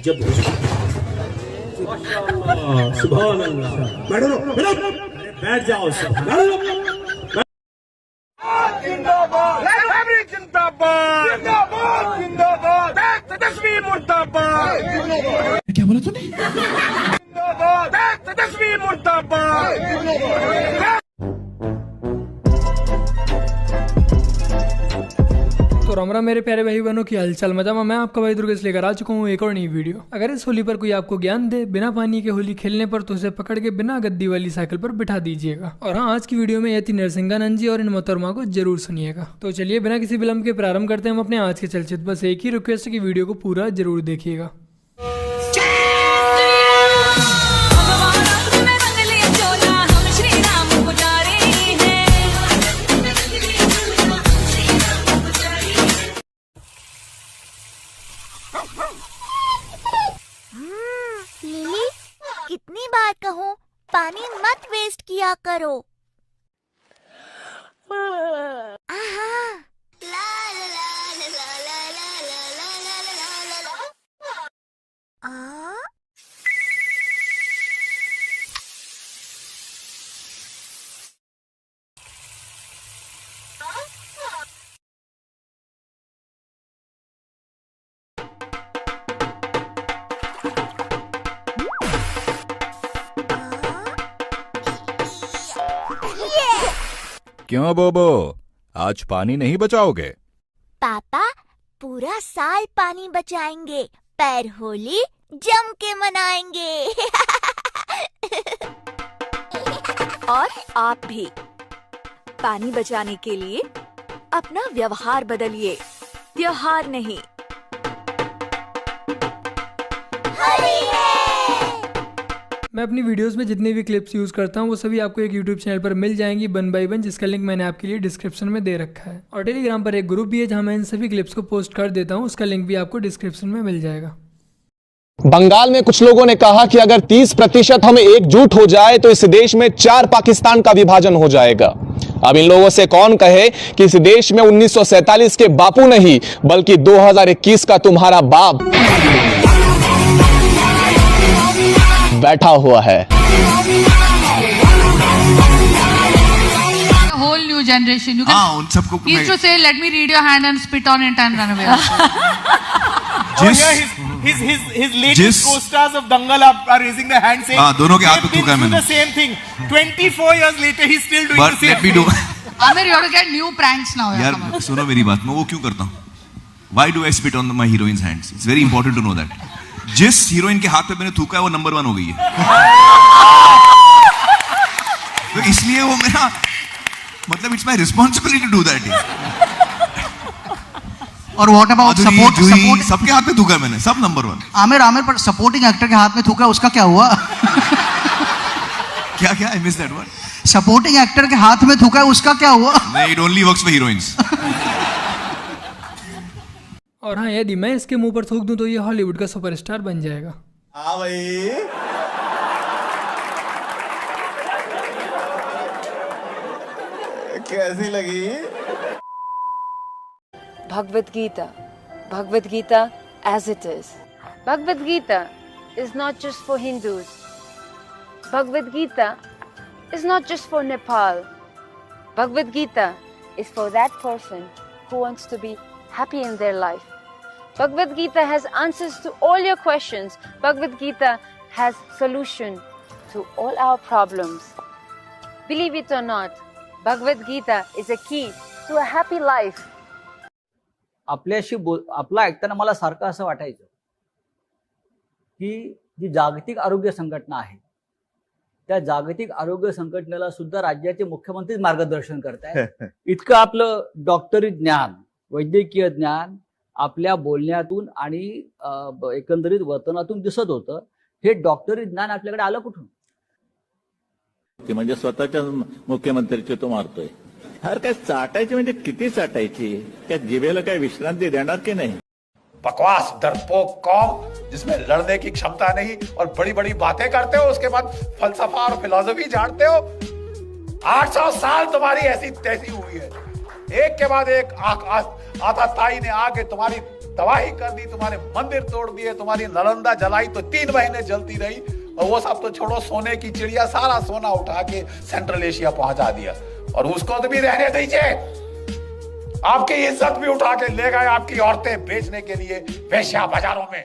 जब माशाअल्लाह सुभान अल्लाह। बैठो बैठो, बैठ जाओ जिंदाबाद जिंदाबाद जिंदाबाद तेजस्वी मुर्दाबाद। क्या बोला तूने? जिंदाबाद तेजस्वी मुर्दाबाद। तो राम राम मेरे प्यारे भाई बहनों की हालचाल मजामा। मैं आपका भाई दुर्गेश लेकर आ चुका हूँ एक और नई वीडियो। अगर इस होली पर कोई आपको ज्ञान दे बिना पानी के होली खेलने पर, तो उसे पकड़ के बिना गद्दी वाली साइकिल पर बिठा दीजिएगा। और हाँ, आज की वीडियो में यति नरसिंहानंद जी और इन मोहतरमा को जरूर सुनिएगा। तो चलिए बिना किसी विलंब के प्रारंभ करते हैं हम अपने आज के चलचित्र। बस एक ही रिक्वेस्ट है कि वीडियो को पूरा जरूर देखिएगा। लिली, कितनी बार कहूँ पानी मत वेस्ट किया करो। आहा। ला ला ला ला ला ला ला ला ला ला ला। आ? क्यों बोबो, आज पानी नहीं बचाओगे? पापा, पूरा साल पानी बचाएंगे पर होली जम के मनाएंगे। और आप भी पानी बचाने के लिए अपना व्यवहार बदलिए, त्योहार नहीं। मैं अपनी वीडियोस में जितने भी क्लिप्स यूज करता हूँ वो सभी आपको एक यूट्यूब चैनल पर मिल जाएंगी वन बाई वन, जिसका लिंक मैंने आपके लिए डिस्क्रिप्शन में दे रखा है। और टेलीग्राम पर एक ग्रुप भी है जहाँ मैं इन सभी क्लिप्स को पोस्ट कर देता हूँ, उसका लिंक भी आपको डिस्क्रिप्शन में मिल जाएगा। बंगाल में कुछ लोगों ने कहा कि अगर 30% हम एकजुट हो जाए तो इस देश में 4 पाकिस्तान का विभाजन हो जाएगा। अब इन लोगों से कौन कहे कि इस देश में 1947 के बापू नहीं बल्कि 2021 का तुम्हारा बाप बैठा हुआ है। Whole new generation. You can. उन सबको. He used to say, "Let me read your hand and spit on it and run away." His latest co-stars of Dangal are raising their hand saying, दोनों के हाथ पे थूका है मैंने. The same thing. 24 years later, he's still doing the same thing. Amir, you have to get new pranks now. यार सुनो मेरी बात, मैं वो क्यों करता हूँ? Why do I spit on my heroine's hands? It's very important to know that. जिस हीरोइन के हाथ पे मैंने थूका है वो नंबर 1 हो गई है, तो इसलिए वो मेरा मतलब it's my responsibility to do that. और व्हाट अबाउट सपोर्ट? सबके हाथ में थूका है मैंने, सब नंबर 1। आमिर पर सपोर्टिंग एक्टर के हाथ में थूका, उसका क्या हुआ? क्या I miss that word. Supporting actor के हाथ में थूका है, उसका क्या हुआ? नहीं, it only works for heroines. और हाँ, यदि मैं इसके मुंह पर थूक दूं तो ये हॉलीवुड का सुपरस्टार बन जाएगा। हाँ भाई, कैसी लगी? Bhagavad Gita as it is. Bhagavad Gita is not just for Hindus. Bhagavad Gita is not just for Nepal. Bhagavad Gita is for that person who wants to be happy in their life. Bhagavad Gita has answers to all your questions. Bhagavad Gita has solution to all our problems. Believe it or not, Bhagavad Gita is a key to a happy life. आपलं ऐकताना मला सारखं असं वाटायचं की जी जागतिक आरोग्य संघटना आहे त्या जागतिक आरोग्य संघटनेला सुद्धा राज्याचे मुख्यमंत्री मार्गदर्शन करतायत। इतकं आपलं डॉक्टरी ज्ञान, वैद्यकीय ज्ञान आपल्या बोलण्यातून आणि एकंदरीत वर्तनातून दिसत होतं। हे डॉक्टरी ज्ञान आपल्याकडे आलं कुठून? म्हणजे स्वतःच्या मुख्यमंत्र्याचे तो मारतोय। हर काय चाटायची म्हणजे किती चाटायची? क्या जिभेला काय विश्रांती देणार की नहीं? बकवास डरपोक कौम जिसमें लड़ने की क्षमता नहीं और बड़ी बड़ी बातें करते हो, उसके बाद फलसफा और फिलॉसफी झाड़ते हो। 800 साल तुम्हारी ऐसी तैसी हुई है, एक के बाद एक आता ताई ने आके तुम्हारी तबाही कर दी, तुम्हारे मंदिर तोड़ दिए, तुम्हारी नालंदा जलाई तो 3 महीने जलती रही, और वो सब तो छोड़ो, सोने की चिड़िया सारा सोना उठा के सेंट्रल एशिया पहुंचा दिया, और उसको तो भी रहने दीजिए। आपकी इज्जत भी उठा के ले गए आपकी औरतें बेचने के लिए वेश्या बाजारों में,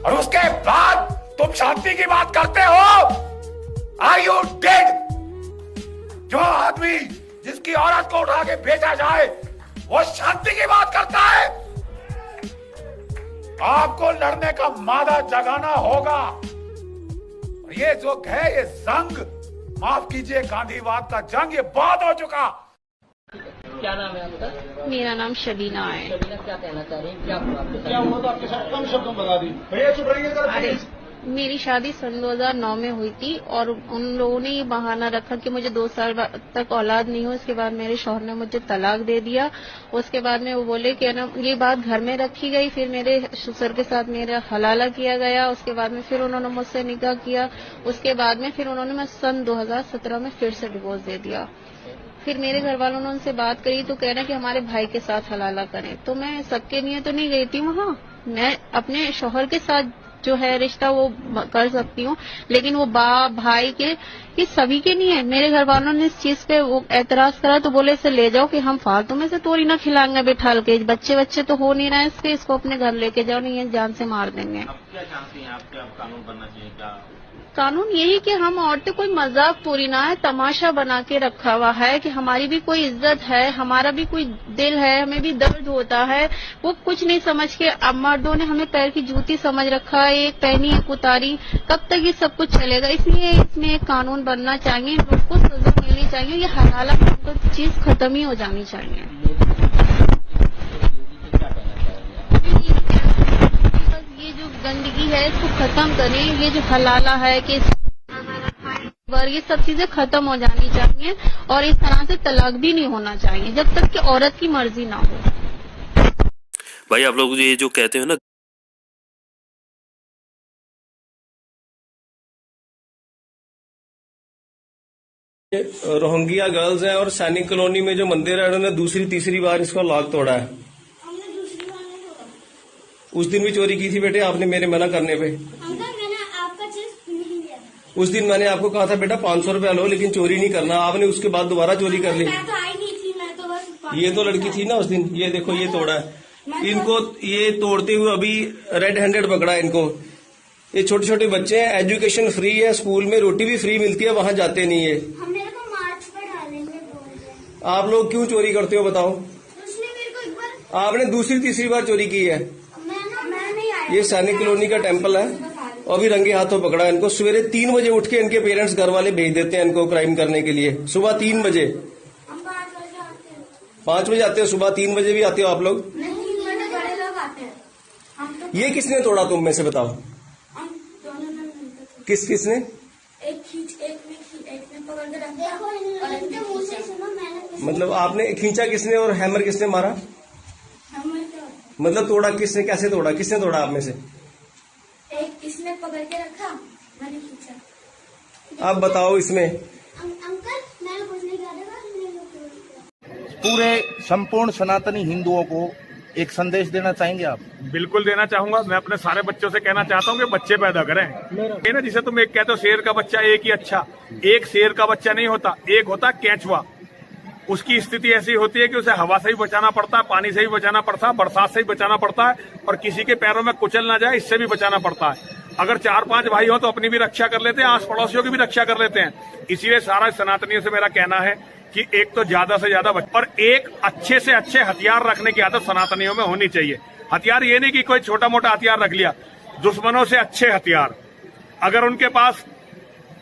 और उसके बाद तुम शांति की बात करते हो। Are you dead? जो आदमी जिसकी औरत को उठा के बेचा जाए वो शांति की बात करता है। आपको लड़ने का मादा जगाना होगा। ये जो है ये जंग, माफ कीजिए गांधीवाद का जंग, ये बहुत हो चुका। क्या नाम है आपका? मेरा नाम शबीना है। शबीना, क्या कहना चाह रही हैं? क्या हुआ तो आपके साथ? कम शब्दों में बता दी। भैया चुप रहिए जरा। मेरी शादी सन 2009 में हुई थी और उन लोगों ने ये बहाना रखा कि मुझे 2 साल तक औलाद नहीं हो। उसके बाद मेरे शौहर ने मुझे तलाक दे दिया। उसके बाद में वो बोले कि ना ये बात घर में रखी गई। फिर मेरे ससुर के साथ मेरा हलाला किया गया। उसके बाद में फिर उन्होंने मुझसे निकाह किया। उसके बाद में फिर उन्होंने मैं सन 2017 में फिर से डिवोर्स दे दिया। फिर मेरे घर वालों ने उनसे बात करी तो कहना कि हमारे भाई के साथ हलाला करें। तो मैं सबके लिए तो नहीं गई थी वहाँ, मैं अपने शौहर के साथ जो है रिश्ता वो कर सकती हूँ, लेकिन वो बाप भाई के सभी के नहीं है। मेरे घर वालों ने इस चीज पे वो एतराज करा तो बोले इसे ले जाओ कि हम फालतू में से तोड़ी ना खिलाएंगे बिठाल के। बच्चे तो हो नहीं रहे इसके, इसको अपने घर लेके जाओ, नहीं है जान से मार देंगे। अब क्या चाहती हैं आप? क्या कानून बनना चाहिए? क्या कानून यही कि हम औरतें कोई मजाक पूरी ना है, तमाशा बना के रखा हुआ है कि हमारी भी कोई इज्जत है, हमारा भी कोई दिल है, हमें भी दर्द होता है। वो कुछ नहीं समझ के अब मर्दों ने हमें पैर की जूती समझ रखा है, एक पहनी एक उतारी। कब तक ये सब कुछ चलेगा? इसलिए इसमें एक कानून बनना चाहिए, उसको सजा मिलनी चाहिए। ये हलाला चीज खत्म ही हो जानी चाहिए। ये जो गंदगी है इसको खत्म करें। ये जो हलाला है कि ये सब चीजें खत्म हो जानी चाहिए और इस तरह से तलाक भी नहीं होना चाहिए जब तक कि औरत की मर्जी ना हो। भाई आप लोग ये जो कहते हो ना रोहिंग्या गर्ल्स हैं और सैनिक कॉलोनी में जो मंदिर है उन्होंने दूसरी तीसरी बार इसका लॉक तोड़ा है। उस दिन भी चोरी की थी बेटे आपने मेरे मना करने पे। मैंने आपका चीज नहीं लिया। उस दिन मैंने आपको कहा था बेटा 500 रुपया लो लेकिन चोरी नहीं करना। आपने उसके बाद दोबारा चोरी कर ली। मैं तो आई नहीं थी, मैं तो बस ये तो लड़की थी ना उस दिन। ये देखो ये तोड़ा है इनको, ये तोड़ते हुए अभी रेड हैंडेड पकड़ा है इनको। ये छोटे छोटे बच्चे हैं, एजुकेशन फ्री है, स्कूल में रोटी भी फ्री मिलती है, वहाँ जाते नहीं है। हम मेरे को मार्च पे डालेंगे बोल रहे। आप लोग क्यों चोरी करते हो बताओ? उसने मेरे को एक बार, आपने दूसरी तीसरी बार चोरी की है। मैं नहीं आई। ये सैनिक कॉलोनी का टेम्पल है और अभी रंगे हाथों पकड़ा है इनको। सवेरे 3 बजे उठ के इनके पेरेंट्स घर वाले भेज देते हैं इनको क्राइम करने के लिए। सुबह 3 बजे, हम 5 बजे आते हैं। 5 बजे आते हो, सुबह 3 बजे भी आते हो आप लोग? नहीं, बड़े लोग आते हैं। हम तो ये किसने तोड़ा तुम में से बताओ? हम दोनों जन मिलते थे। किसने? एक ने पकड़ के रख दिया और एक ने मुंह से सुना। मैंने मतलब आपने खींचा किसने और हैमर किसने मारा? मतलब तोड़ा किसने, कैसे तोड़ा, किसने तोड़ा आप में से? एक इसने पकड़ के रखा, मैंने खींचा। आप बताओ इसमें। अंकल मैं कुछ नहीं कर रहा। पूरे संपूर्ण सनातनी हिंदुओं को एक संदेश देना चाहेंगे आप? बिल्कुल देना चाहूंगा। मैं अपने सारे बच्चों से कहना चाहता हूँ कि बच्चे पैदा करें। ये ना जिसे तुम एक कहते हो शेर का बच्चा एक ही अच्छा, एक शेर का बच्चा नहीं होता, एक होता केंचुआ। उसकी स्थिति ऐसी होती है कि उसे हवा से भी बचाना पड़ता है, पानी से भी बचाना पड़ता है, बरसात से भी बचाना पड़ता है और किसी के पैरों में कुचल ना जाए इससे भी बचाना पड़ता है। अगर 4-5 भाई हो तो अपनी भी रक्षा कर लेते हैं, आस पड़ोसियों की भी रक्षा कर लेते हैं। इसीलिए सारा सनातनियों से मेरा कहना है कि एक तो ज्यादा से ज्यादा और एक अच्छे से अच्छे हथियार रखने की आदत सनातनियों में होनी चाहिए। हथियार ये नहीं कि कोई छोटा मोटा हथियार रख लिया, दुश्मनों से अच्छे हथियार अगर उनके पास।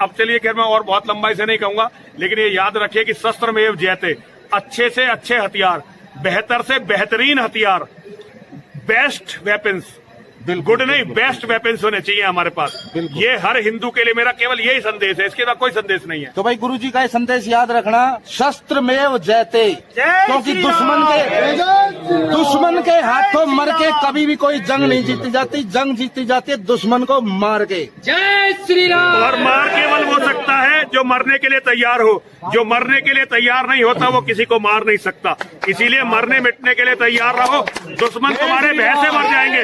अब चलिए खैर मैं और बहुत लंबाई से नहीं कहूंगा, लेकिन ये याद रखिए कि शस्त्रमेव जयते, अच्छे से अच्छे हथियार, बेहतर से बेहतरीन हथियार, बेस्ट वेपन्स गुड नहीं, बेस्ट वेपन्स होने चाहिए हमारे पास। ये हर हिंदू के लिए मेरा केवल यही संदेश है, इसके बाद कोई संदेश नहीं है। तो भाई गुरुजी का ये संदेश याद रखना, शस्त्र में जयते, क्योंकि दुश्मन के हाथों मर के कभी भी कोई जंग नहीं जीती जाती, जंग जीती जाती है दुश्मन को मार के। जय श्री राम। और मार केवल वो सकता है जो मरने के लिए तैयार हो, जो मरने के लिए तैयार नहीं होता वो किसी को मार नहीं सकता। इसीलिए मरने मिटने के लिए तैयार रहो, दुश्मन तुम्हारे भय से मर जाएंगे।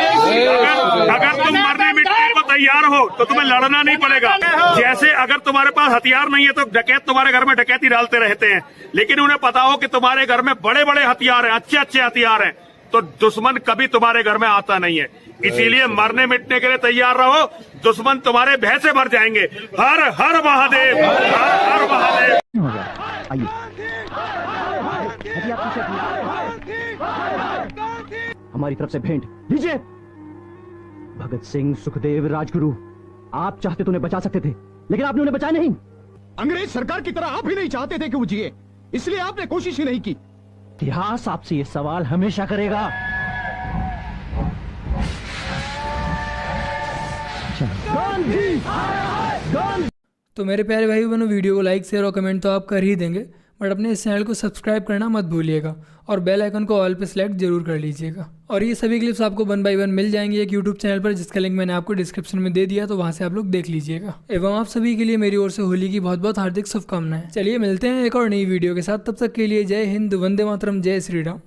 अगर तुम मरने मिटने को तैयार हो तो तुम्हें लड़ना नहीं पड़ेगा। जैसे अगर तुम्हारे पास हथियार नहीं है तो डकैत तुम्हारे घर में डकैती डालते रहते हैं, लेकिन उन्हें पता हो कि तुम्हारे घर में बड़े बड़े हथियार हैं, अच्छे अच्छे हथियार हैं, तो दुश्मन कभी तुम्हारे घर में आता नहीं है। इसीलिए मरने मिटने के लिए तैयार रहो, दुश्मन तुम्हारे भय से मर जाएंगे। हर हर महादेव, हर हर महादेव। हमारी तरफ से भेंट लीजिए। भगत सिंह, सुखदेव, राजगुरु, आप चाहते तो उन्हें बचा सकते थे, लेकिन आपने उन्हें बचाया नहीं। अंग्रेज सरकार की तरह आप भी नहीं चाहते थे कि वो जिए, इसलिए आपने कोशिश ही नहीं की। इतिहास आपसे ये सवाल हमेशा करेगा। तो मेरे प्यारे भाई बहनों, वीडियो को लाइक शेयर और कमेंट तो आप कर ही देंगे, बट अपने इस चैनल को सब्सक्राइब करना मत भूलिएगा और बेल आइकन को ऑल पे सिलेक्ट जरूर कर लीजिएगा। और ये सभी क्लिप्स आपको 1 बाय 1 मिल जाएंगी एक यूट्यूब चैनल पर, जिसका लिंक मैंने आपको डिस्क्रिप्शन में दे दिया, तो वहाँ से आप लोग देख लीजिएगा। एवं आप सभी के लिए मेरी ओर से होली की बहुत बहुत हार्दिक शुभकामनाएं। चलिए मिलते हैं एक और नई वीडियो के साथ, तब तक के लिए जय हिंद, वंदे मातरम, जय श्री राम।